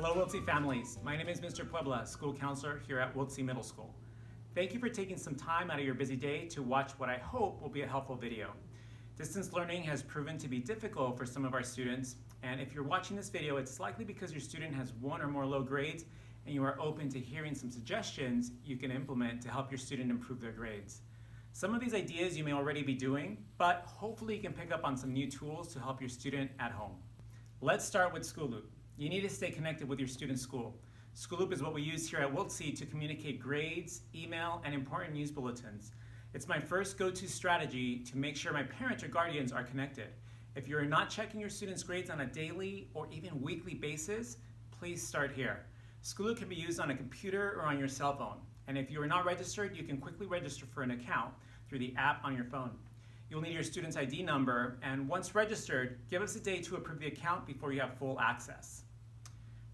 Hello Wiltsey families, my name is Mr. Puebla, school counselor here at Wiltsey Middle School. Thank you for taking some time out of your busy day to watch what I hope will be a helpful video. Distance learning has proven to be difficult for some of our students, and if you're watching this video, it's likely because your student has one or more low grades and you are open to hearing some suggestions you can implement to help your student improve their grades. Some of these ideas you may already be doing, but hopefully you can pick up on some new tools to help your student at home. Let's start with School Loop. You need to stay connected with your student's school. School Loop is what we use here at Wiltsey to communicate grades, email, and important news bulletins. It's my first go-to strategy to make sure my parents or guardians are connected. If you're not checking your students' grades on a daily or even weekly basis, please start here. School Loop can be used on a computer or on your cell phone. And if you are not registered, you can quickly register for an account through the app on your phone. You'll need your student's ID number, and once registered, give us a day to approve the account before you have full access.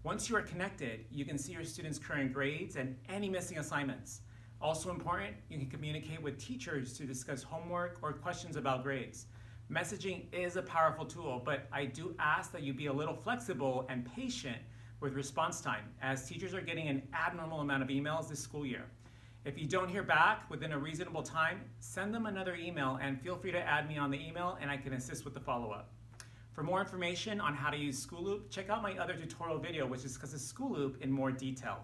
Once you are connected, you can see your students' current grades and any missing assignments. Also important, you can communicate with teachers to discuss homework or questions about grades. Messaging is a powerful tool, but I do ask that you be a little flexible and patient with response time, as teachers are getting an abnormal amount of emails this school year. If you don't hear back within a reasonable time, send them another email and feel free to add me on the email and I can assist with the follow-up. For more information on how to use School Loop, check out my other tutorial video which discusses School Loop in more detail.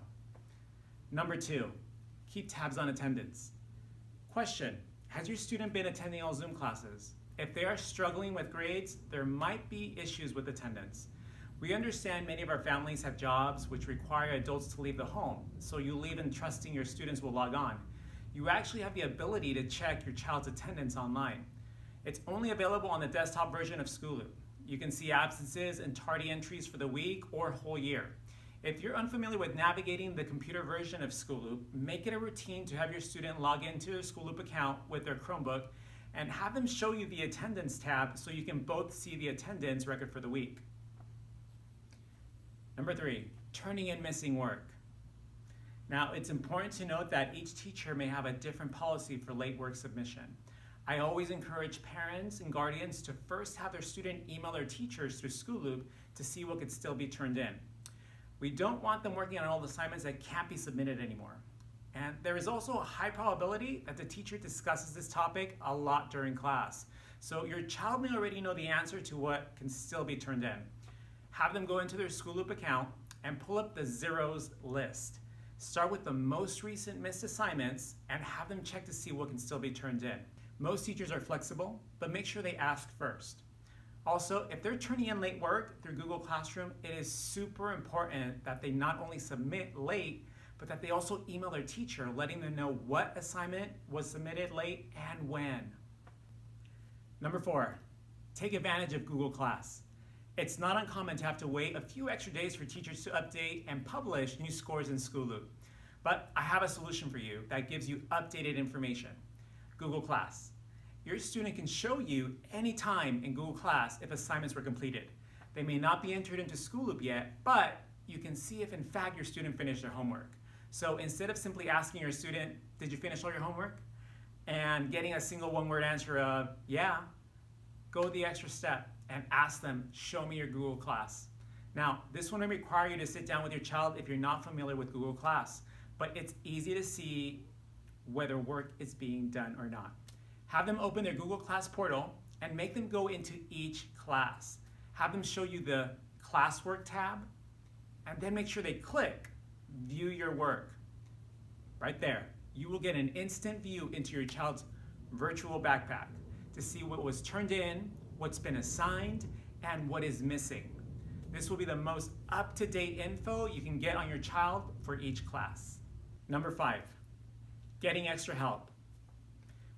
Number 2, keep tabs on attendance. Question, has your student been attending all Zoom classes? If they are struggling with grades, there might be issues with attendance. We understand many of our families have jobs which require adults to leave the home, so you leave in trusting your students will log on. You actually have the ability to check your child's attendance online. It's only available on the desktop version of School Loop. You can see absences and tardy entries for the week or whole year. If you're unfamiliar with navigating the computer version of School Loop, make it a routine to have your student log into their School Loop account with their Chromebook and have them show you the attendance tab so you can both see the attendance record for the week. Number 3, turning in missing work. Now, it's important to note that each teacher may have a different policy for late work submission. I always encourage parents and guardians to first have their student email their teachers through School Loop to see what could still be turned in. We don't want them working on old assignments that can't be submitted anymore. And there is also a high probability that the teacher discusses this topic a lot during class. So your child may already know the answer to what can still be turned in. Have them go into their School Loop account and pull up the zeros list. Start with the most recent missed assignments and have them check to see what can still be turned in. Most teachers are flexible, but make sure they ask first. Also, if they're turning in late work through Google Classroom, it is super important that they not only submit late, but that they also email their teacher, letting them know what assignment was submitted late and when. Number 4, take advantage of Google Class. It's not uncommon to have to wait a few extra days for teachers to update and publish new scores in School Loop. But I have a solution for you that gives you updated information. Google Class. Your student can show you anytime in Google Class if assignments were completed. They may not be entered into School Loop yet, but you can see if in fact your student finished their homework. So instead of simply asking your student, did you finish all your homework? And getting a single one-word answer of, yeah, go the extra step and ask them, show me your Google Class. Now, this one may require you to sit down with your child if you're not familiar with Google Class, but it's easy to see whether work is being done or not. Have them open their Google Class portal and make them go into each class. Have them show you the classwork tab and then make sure they click view your work. Right there, you will get an instant view into your child's virtual backpack to see what was turned in, what's been assigned, and what is missing. This will be the most up-to-date info you can get on your child for each class. Number 5, getting extra help.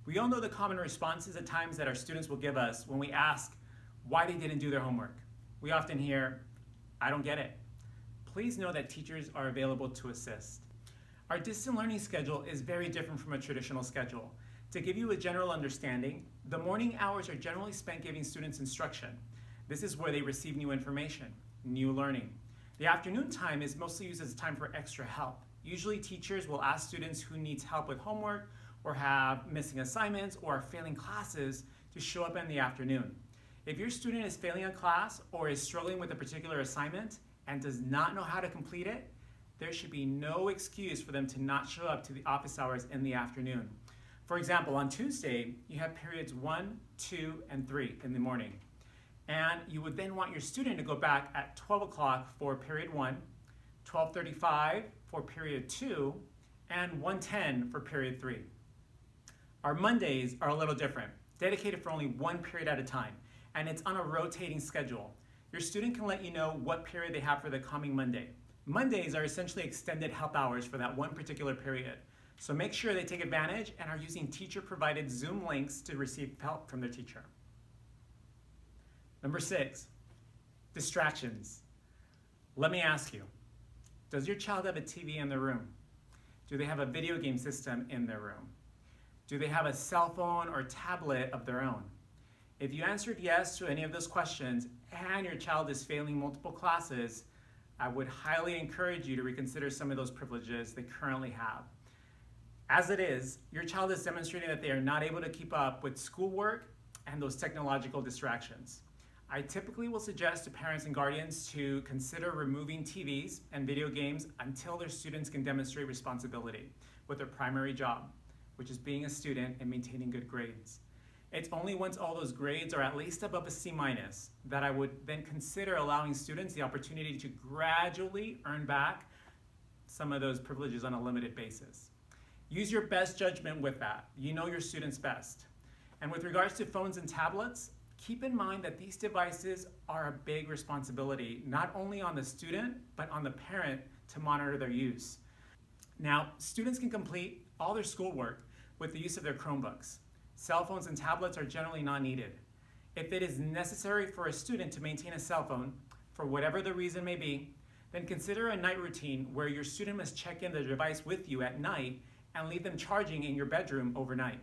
We all know the common responses at times that our students will give us when we ask why they didn't do their homework. We often hear, I don't get it. Please know that teachers are available to assist. Our distant learning schedule is very different from a traditional schedule. To give you a general understanding, the morning hours are generally spent giving students instruction. This is where they receive new information, new learning. The afternoon time is mostly used as a time for extra help. Usually teachers will ask students who needs help with homework or have missing assignments or are failing classes to show up in the afternoon. If your student is failing a class or is struggling with a particular assignment and does not know how to complete it, there should be no excuse for them to not show up to the office hours in the afternoon. For example, on Tuesday, you have periods 1, 2, and 3 in the morning. And you would then want your student to go back at 12 o'clock for period 1, 12:35 for period 2, and 1:10 for period 3. Our Mondays are a little different, dedicated for only one period at a time, and it's on a rotating schedule. Your student can let you know what period they have for the coming Monday. Mondays are essentially extended help hours for that one particular period. So make sure they take advantage and are using teacher-provided Zoom links to receive help from their teacher. Number 6, distractions. Let me ask you, does your child have a TV in their room? Do they have a video game system in their room? Do they have a cell phone or tablet of their own? If you answered yes to any of those questions and your child is failing multiple classes, I would highly encourage you to reconsider some of those privileges they currently have. As it is, your child is demonstrating that they are not able to keep up with schoolwork and those technological distractions. I typically will suggest to parents and guardians to consider removing TVs and video games until their students can demonstrate responsibility with their primary job, which is being a student and maintaining good grades. It's only once all those grades are at least above a C- that I would then consider allowing students the opportunity to gradually earn back some of those privileges on a limited basis. Use your best judgment with that. You know your students best. And with regards to phones and tablets, keep in mind that these devices are a big responsibility, not only on the student, but on the parent to monitor their use. Now, students can complete all their schoolwork with the use of their Chromebooks. Cell phones and tablets are generally not needed. If it is necessary for a student to maintain a cell phone, for whatever the reason may be, then consider a night routine where your student must check in the device with you at night and leave them charging in your bedroom overnight.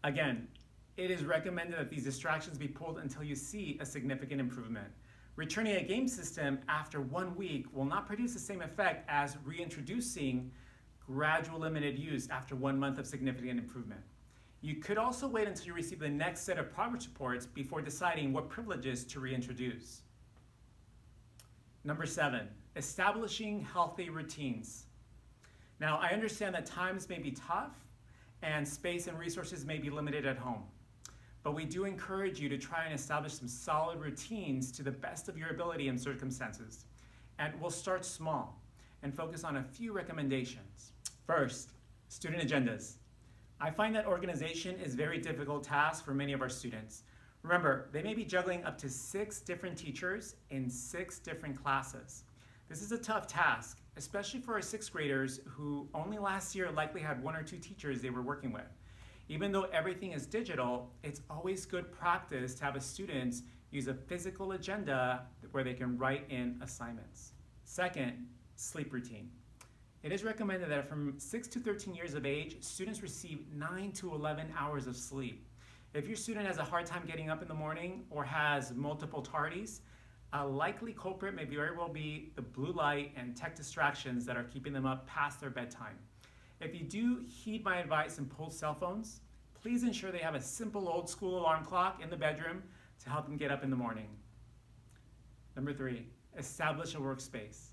Again, it is recommended that these distractions be pulled until you see a significant improvement. Returning a game system after 1 week will not produce the same effect as reintroducing gradual limited use after 1 month of significant improvement. You could also wait until you receive the next set of progress reports before deciding what privileges to reintroduce. Number 7, establishing healthy routines. Now, I understand that times may be tough and space and resources may be limited at home, but we do encourage you to try and establish some solid routines to the best of your ability and circumstances. And we'll start small and focus on a few recommendations. First, student agendas. I find that organization is a very difficult task for many of our students. Remember, they may be juggling up to 6 different teachers in 6 different classes. This is a tough task, especially for our 6th graders who only last year likely had 1 or 2 teachers they were working with. Even though everything is digital, it's always good practice to have a students use a physical agenda where they can write in assignments. Second, sleep routine. It is recommended that from 6 to 13 years of age, students receive 9 to 11 hours of sleep. If your student has a hard time getting up in the morning or has multiple tardies, a likely culprit may very well be the blue light and tech distractions that are keeping them up past their bedtime. If you do heed my advice and pull cell phones, please ensure they have a simple old school alarm clock in the bedroom to help them get up in the morning. Number 3, establish a workspace.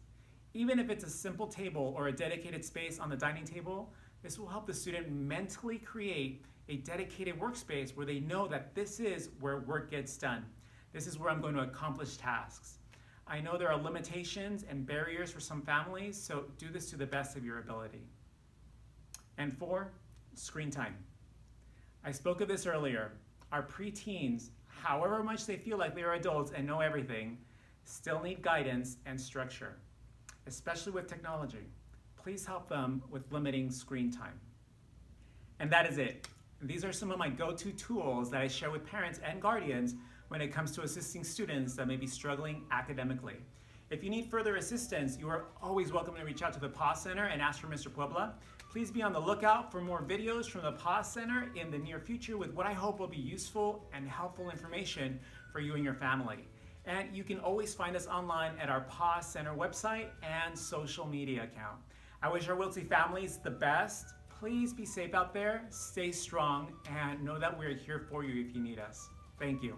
Even if it's a simple table or a dedicated space on the dining table, this will help the student mentally create a dedicated workspace where they know that this is where work gets done. This is where I'm going to accomplish tasks. I know there are limitations and barriers for some families, so do this to the best of your ability. And 4, screen time. I spoke of this earlier. Our preteens, however much they feel like they are adults and know everything, still need guidance and structure, especially with technology. Please help them with limiting screen time. And that is it. These are some of my go-to tools that I share with parents and guardians when it comes to assisting students that may be struggling academically. If you need further assistance, you are always welcome to reach out to the PAW Center and ask for Mr. Puebla. Please be on the lookout for more videos from the PAW Center in the near future with what I hope will be useful and helpful information for you and your family. And you can always find us online at our PAW Center website and social media account. I wish our Wiltsey families the best. Please be safe out there, stay strong, and know that we're here for you if you need us. Thank you.